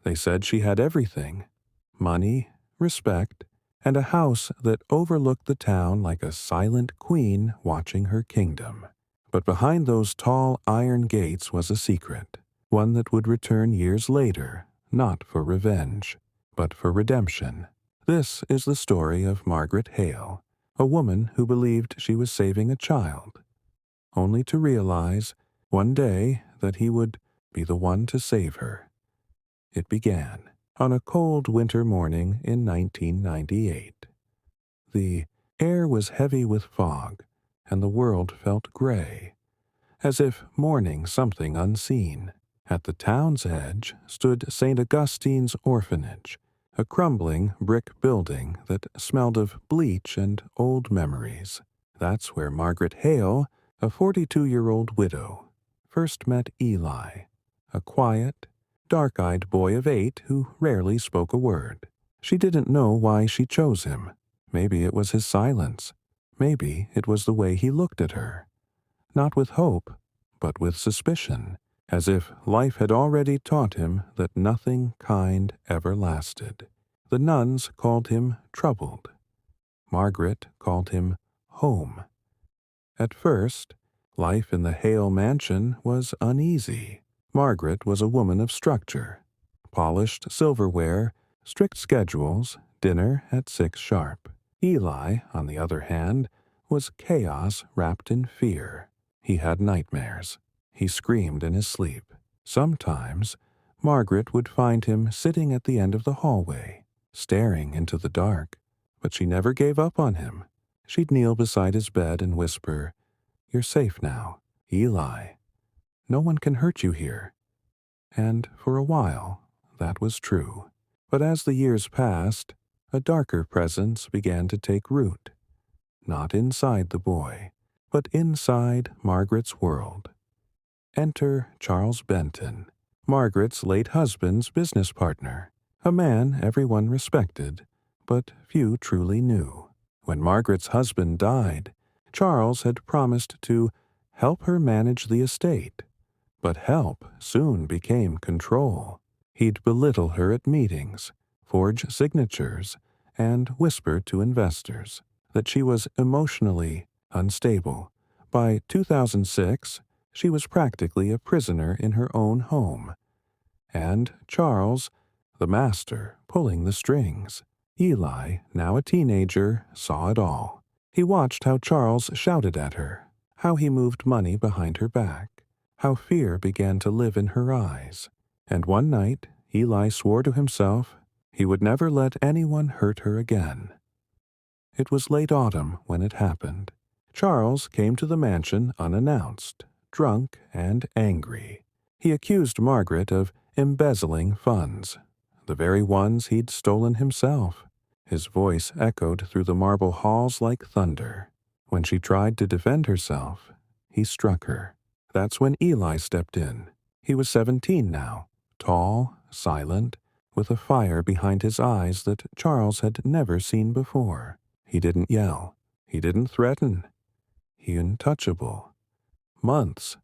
They said she had everything: money, respect, and a house that overlooked the town like a silent queen watching her kingdom. But behind those tall iron gates was a secret, one that would return years later, not for revenge, but for redemption. This is the story of Margaret Hale, a woman who believed she was saving a child, only to realize one day that he would be the one to save her. It began on a cold winter morning in 1998. The air was heavy with fog, and the world felt gray, as if mourning something unseen. At the town's edge stood St. Augustine's orphanage, a crumbling brick building that smelled of bleach and old memories. That's where Margaret Hale, a 42-year-old widow, first met Eli, a quiet, dark-eyed boy of 8 who rarely spoke a word. She didn't know why she chose him. Maybe it was his silence. Maybe it was the way he looked at her. Not with hope, but with suspicion, as if life had already taught him that nothing kind ever lasted. The nuns called him troubled. Margaret called him home. At first, life in the Hale mansion was uneasy. Margaret was a woman of structure. Polished silverware, strict schedules, dinner at 6 sharp. Eli, on the other hand, was chaos wrapped in fear. He had nightmares. He screamed in his sleep. Sometimes, Margaret would find him sitting at the end of the hallway, staring into the dark, but she never gave up on him. She'd kneel beside his bed and whisper, "You're safe now, Eli. No one can hurt you here." And for a while, that was true. But as the years passed, a darker presence began to take root. Not inside the boy, but inside Margaret's world. Enter Charles Benton, Margaret's late husband's business partner, a man everyone respected, but few truly knew. When Margaret's husband died, Charles had promised to help her manage the estate. But help soon became control. He'd belittle her at meetings, forge signatures, and whisper to investors that she was emotionally unstable. By 2006, she was practically a prisoner in her own home. And Charles, the master, pulling the strings. Eli, now a teenager, saw it all. He watched how Charles shouted at her, how he moved money behind her back, how fear began to live in her eyes. And one night, Eli swore to himself he would never let anyone hurt her again. It was late autumn when it happened. Charles came to the mansion unannounced, drunk and angry. He accused Margaret of embezzling funds, the very ones he'd stolen himself. His voice echoed through the marble halls like thunder. When she tried to defend herself, he struck her. That's when Eli stepped in. He was 17 now, tall, silent, with a fire behind his eyes that Charles had never seen before. He didn't yell. He didn't threaten. He untouchable. Months.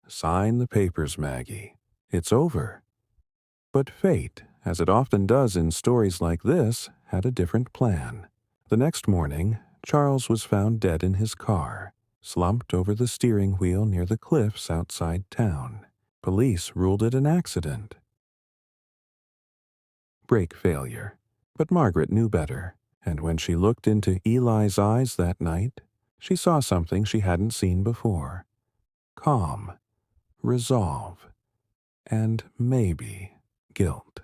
Sign the papers, Maggie. It's over. But fate, as it often does in stories like this, had a different plan. The next morning, Charles was found dead in his car, slumped over the steering wheel near the cliffs outside town. Police ruled it an accident. Brake failure. But Margaret knew better, and when she looked into Eli's eyes that night, she saw something she hadn't seen before. Calm, resolve, and maybe guilt.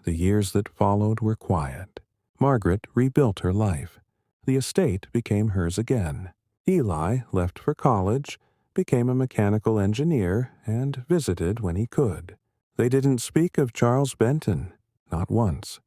The years that followed were quiet. Margaret rebuilt her life. The estate became hers again. Eli left for college, became a mechanical engineer, and visited when he could. They didn't speak of Charles Benton, not once,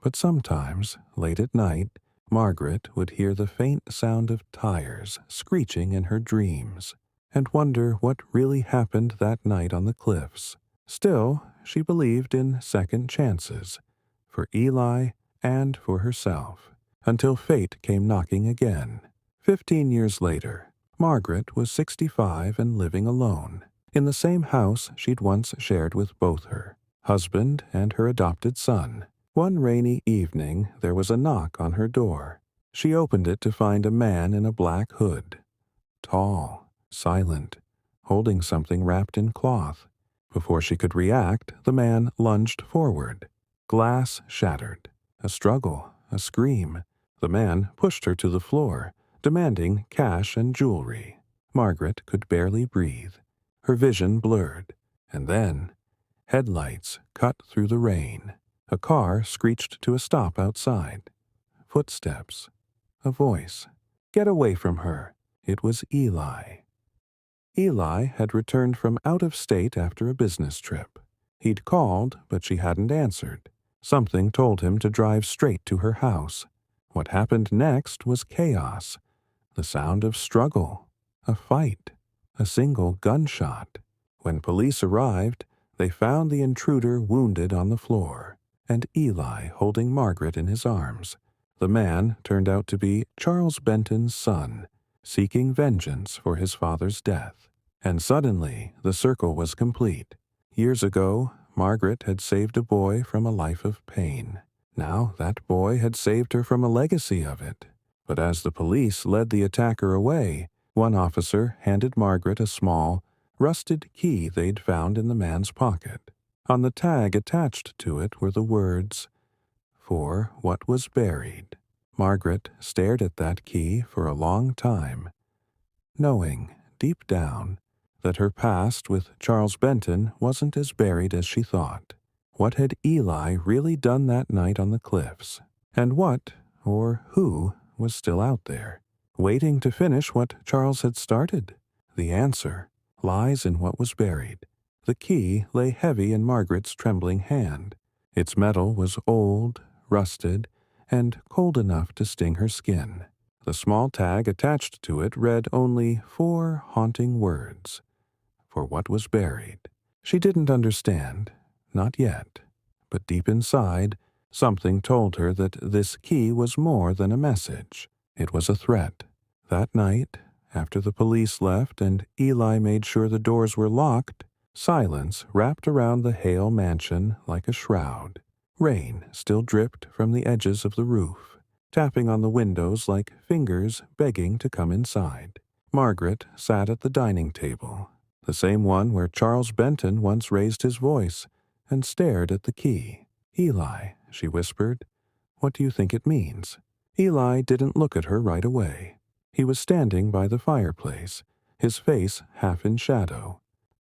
but sometimes, late at night, Margaret would hear the faint sound of tires screeching in her dreams, and wonder what really happened that night on the cliffs. Still, she believed in second chances, for Eli and for herself, until fate came knocking again. 15 years later, Margaret was 65 and living alone, in the same house she'd once shared with both her husband, and her adopted son. One rainy evening, there was a knock on her door. She opened it to find a man in a black hood. Tall, silent, holding something wrapped in cloth. Before she could react, the man lunged forward. Glass shattered. A struggle, a scream. The man pushed her to the floor, demanding cash and jewelry. Margaret could barely breathe. Her vision blurred. And then, headlights cut through the rain. A car screeched to a stop outside. Footsteps. A voice. Get away from her. It was Eli. Eli had returned from out of state after a business trip. He'd called, but she hadn't answered. Something told him to drive straight to her house. What happened next was chaos. The sound of struggle. A fight. A single gunshot. When police arrived, they found the intruder wounded on the floor, and Eli holding Margaret in his arms. The man turned out to be Charles Benton's son, seeking vengeance for his father's death. And suddenly, the circle was complete. Years ago, Margaret had saved a boy from a life of pain. Now that boy had saved her from a legacy of it. But as the police led the attacker away, one officer handed Margaret a small, rusted key they'd found in the man's pocket. On the tag attached to it were the words, "For what was buried." Margaret stared at that key for a long time, knowing, deep down, that her past with Charles Benton wasn't as buried as she thought. What had Eli really done that night on the cliffs? And what, or who, was still out there, waiting to finish what Charles had started? The answer lies in what was buried. The key lay heavy in Margaret's trembling hand. Its metal was old, rusted, and cold enough to sting her skin. The small tag attached to it read only 4 haunting words. For what was buried. She didn't understand, not yet. But deep inside, something told her that this key was more than a message. It was a threat. That night, after the police left and Eli made sure the doors were locked, silence wrapped around the Hale mansion like a shroud. Rain still dripped from the edges of the roof, tapping on the windows like fingers begging to come inside. Margaret sat at the dining table, the same one where Charles Benton once raised his voice, and stared at the key. "Eli," she whispered, "what do you think it means?" Eli didn't look at her right away. He was standing by the fireplace, his face half in shadow.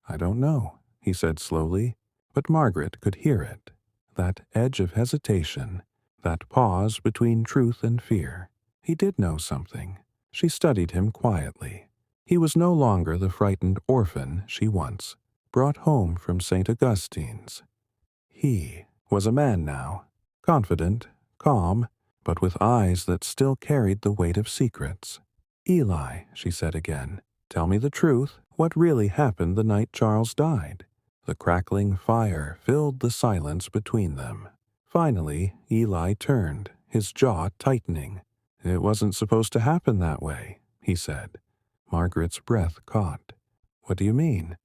"I don't know," he said slowly, but Margaret could hear it. That edge of hesitation, that pause between truth and fear. He did know something. She studied him quietly. He was no longer the frightened orphan she once brought home from St. Augustine's. He was a man now, confident, calm, but with eyes that still carried the weight of secrets. "Eli," she said again, "tell me the truth. What really happened the night Charles died?" The crackling fire filled the silence between them. Finally, Eli turned, his jaw tightening. "It wasn't supposed to happen that way," he said. Margaret's breath caught. "What do you mean?"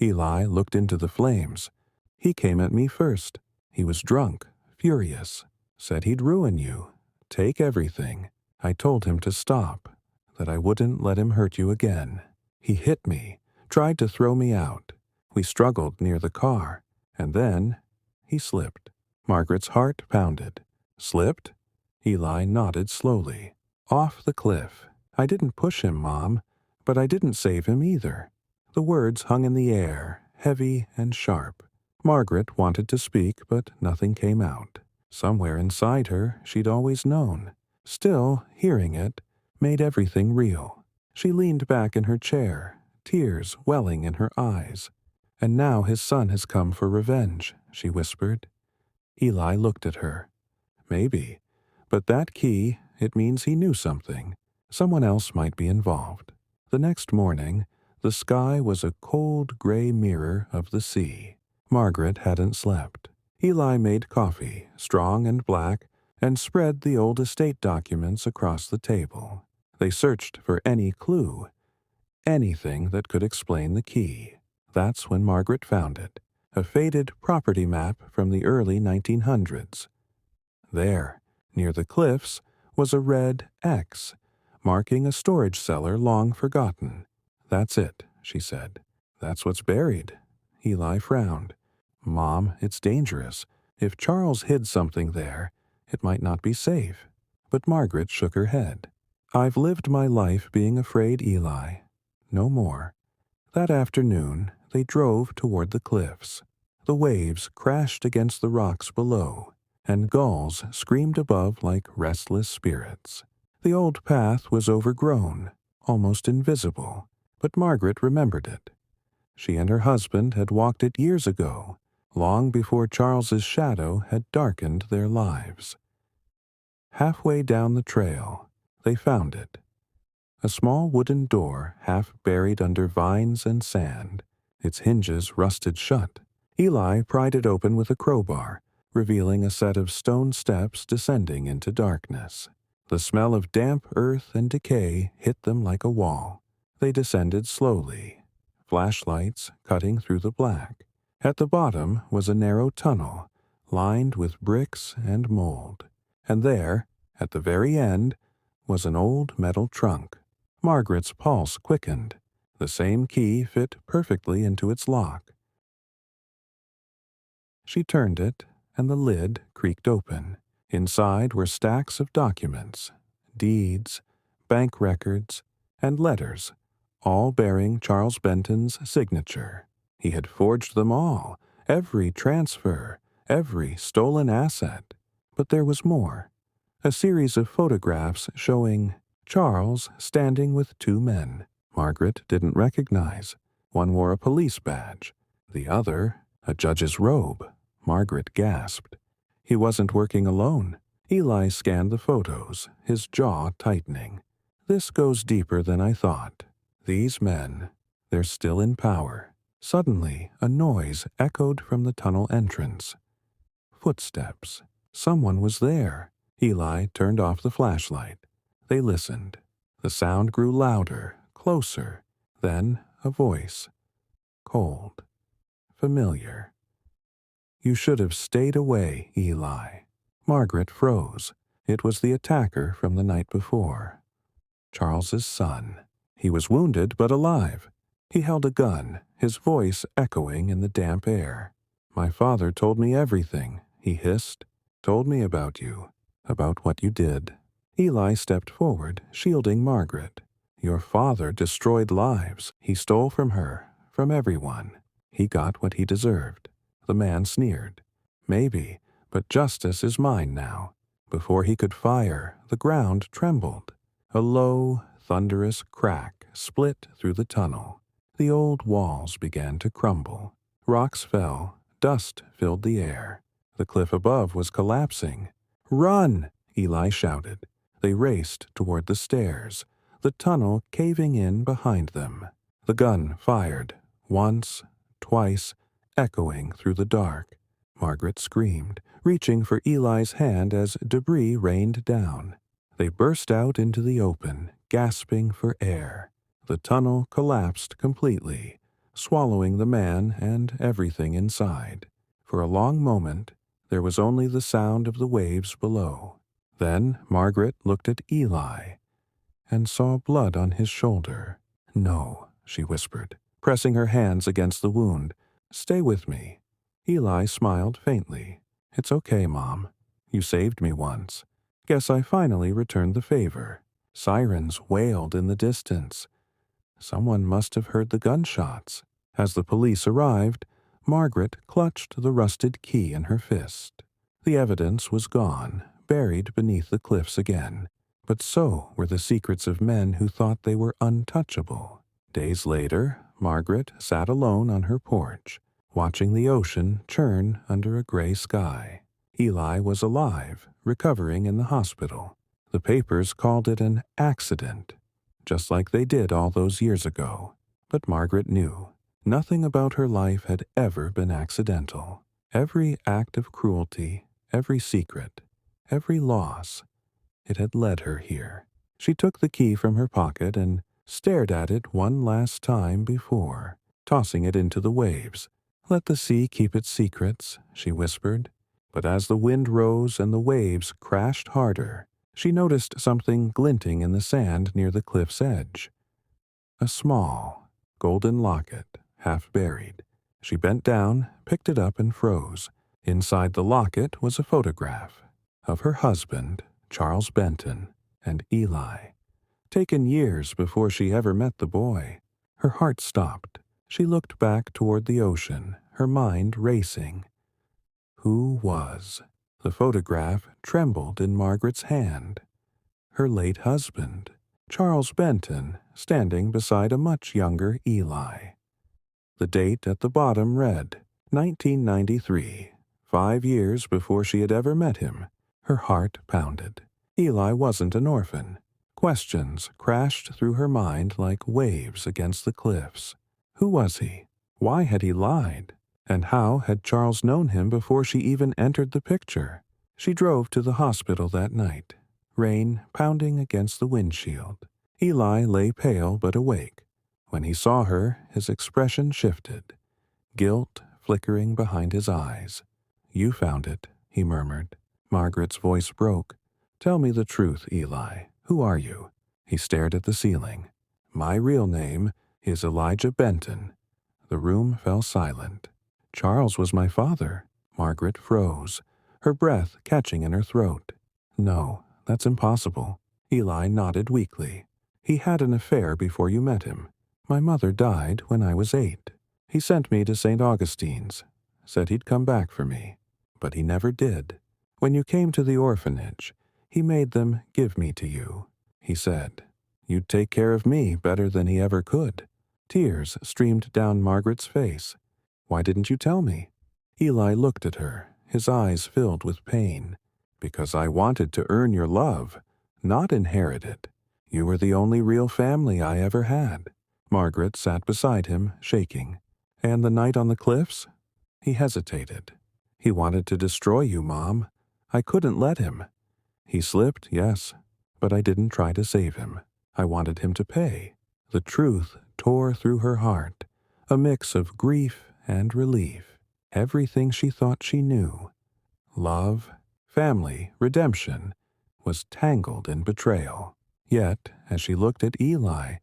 Eli looked into the flames. "He came at me first. He was drunk, furious. Said he'd ruin you. Take everything. I told him to stop, that I wouldn't let him hurt you again. He hit me, tried to throw me out. We struggled near the car, and then he slipped." Margaret's heart pounded. "Slipped?" Eli nodded slowly. "Off the cliff. I didn't push him, Mom, but I didn't save him either." The words hung in the air, heavy and sharp. Margaret wanted to speak, but nothing came out. Somewhere inside her, she'd always known. Still, hearing it made everything real. She leaned back in her chair, tears welling in her eyes. "And now his son has come for revenge," she whispered. Eli looked at her. "Maybe. But that key, it means he knew something. Someone else might be involved." The next morning, the sky was a cold gray mirror of the sea. Margaret hadn't slept. Eli made coffee, strong and black, and spread the old estate documents across the table. They searched for any clue, anything that could explain the key. That's when Margaret found it. a faded property map from the early 1900s. There, near the cliffs, was a red X, marking a storage cellar long forgotten. "That's it," she said. "That's what's buried." Eli frowned. "Mom, it's dangerous. If Charles hid something there, it might not be safe." But Margaret shook her head. "I've lived my life being afraid, Eli. No more." That afternoon, they drove toward the cliffs. The waves crashed against the rocks below, and gulls screamed above like restless spirits. The old path was overgrown, almost invisible, but Margaret remembered it. She and her husband had walked it years ago, long before Charles's shadow had darkened their lives. Halfway down the trail, they found it. A small wooden door half buried under vines and sand, its hinges rusted shut. Eli pried it open with a crowbar, revealing a set of stone steps descending into darkness. The smell of damp earth and decay hit them like a wall. They descended slowly, flashlights cutting through the black. At the bottom was a narrow tunnel, lined with bricks and mold. And there, at the very end, was an old metal trunk. Margaret's pulse quickened. The same key fit perfectly into its lock. She turned it, and the lid creaked open. Inside were stacks of documents, deeds, bank records, and letters, all bearing Charles Benton's signature. He had forged them all, every transfer, every stolen asset. But there was more. A series of photographs showing Charles standing with two men Margaret didn't recognize. One wore a police badge, the other a judge's robe. Margaret gasped. He wasn't working alone. Eli scanned the photos, his jaw tightening. "This goes deeper than I thought. These men, they're still in power." Suddenly, a noise echoed from the tunnel entrance. Footsteps. Someone was there. Eli turned off the flashlight. They listened. The sound grew louder, closer. Then a voice. Cold. Familiar. "You should have stayed away, Eli." Margaret froze. It was the attacker from the night before. Charles's son. He was wounded but alive. He held a gun, his voice echoing in the damp air. "My father told me everything," he hissed. "Told me about you, about what you did." Eli stepped forward, shielding Margaret. "Your father destroyed lives. He stole from her, from everyone. He got what he deserved." The man sneered. "Maybe, but justice is mine now." Before he could fire, the ground trembled. A low, thunderous crack split through the tunnel. The old walls began to crumble. Rocks fell, dust filled the air. The cliff above was collapsing. "Run!" Eli shouted. They raced toward the stairs, the tunnel caving in behind them. The gun fired, once, twice, echoing through the dark. Margaret screamed, reaching for Eli's hand as debris rained down. They burst out into the open, gasping for air. The tunnel collapsed completely, swallowing the man and everything inside. For a long moment, there was only the sound of the waves below. Then Margaret looked at Eli and saw blood on his shoulder. "No," she whispered, pressing her hands against the wound. "Stay with me." Eli smiled faintly. "It's okay, Mom. You saved me once. Guess I finally returned the favor." Sirens wailed in the distance. Someone must have heard the gunshots. As the police arrived, Margaret clutched the rusted key in her fist. The evidence was gone, buried beneath the cliffs again. But so were the secrets of men who thought they were untouchable. Days later, Margaret sat alone on her porch, watching the ocean churn under a gray sky. Eli was alive, recovering in the hospital. The papers called it an accident, just like they did all those years ago. But Margaret knew. Nothing about her life had ever been accidental. Every act of cruelty, every secret, every loss, it had led her here. She took the key from her pocket and stared at it one last time before tossing it into the waves, Let the sea keep its secrets, she whispered. But as the wind rose and the waves crashed harder, she noticed something glinting in the sand near the cliff's edge. A small, golden locket, half buried. She bent down, picked it up, and froze. Inside the locket was a photograph of her husband, Charles Benton, and Eli, taken years before she ever met the boy. Her heart stopped. She looked back toward the ocean, her mind racing. Who was? The photograph trembled in Margaret's hand. Her late husband, Charles Benton, standing beside a much younger Eli. The date at the bottom read 1993, 5 years before she had ever met him. Her heart pounded. Eli wasn't an orphan. Questions crashed through her mind like waves against the cliffs. Who was he? Why had he lied? And how had Charles known him before she even entered the picture? She drove to the hospital that night, rain pounding against the windshield. Eli lay pale but awake. When he saw her, his expression shifted, guilt flickering behind his eyes. "You found it," he murmured. Margaret's voice broke. "Tell me the truth, Eli. Who are you?" He stared at the ceiling. "My real name is Elijah Benton." The room fell silent. "Charles was my father." Margaret froze, her breath catching in her throat. "No, that's impossible." Eli nodded weakly. "He had an affair before you met him. My mother died when I was 8. He sent me to St. Augustine's, said he'd come back for me, but he never did. When you came to the orphanage, he made them give me to you. He said, you'd take care of me better than he ever could." Tears streamed down Margaret's face. "Why didn't you tell me?" Eli looked at her, his eyes filled with pain. "Because I wanted to earn your love, not inherit it. You were the only real family I ever had." Margaret sat beside him, shaking. "And the night on the cliffs?" He hesitated. "He wanted to destroy you, Mom. I couldn't let him. He slipped, yes, but I didn't try to save him. I wanted him to pay." The truth tore through her heart, a mix of grief and relief. Everything she thought she knew, love, family, redemption, was tangled in betrayal. Yet, as she looked at Eli,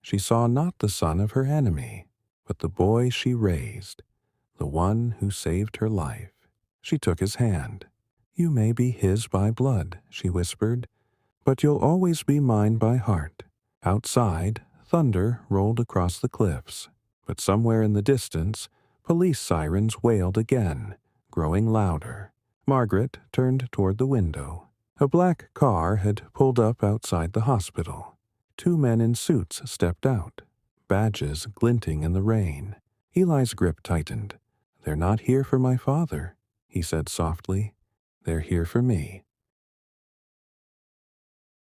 she saw not the son of her enemy, but the boy she raised, the one who saved her life. She took his hand. "You may be his by blood," she whispered, "but you'll always be mine by heart." Outside, thunder rolled across the cliffs, but somewhere in the distance, police sirens wailed again, growing louder. Margaret turned toward the window. A black car had pulled up outside the hospital. 2 men in suits stepped out, badges glinting in the rain. Eli's grip tightened. "They're not here for my father," he said softly. "They're here for me."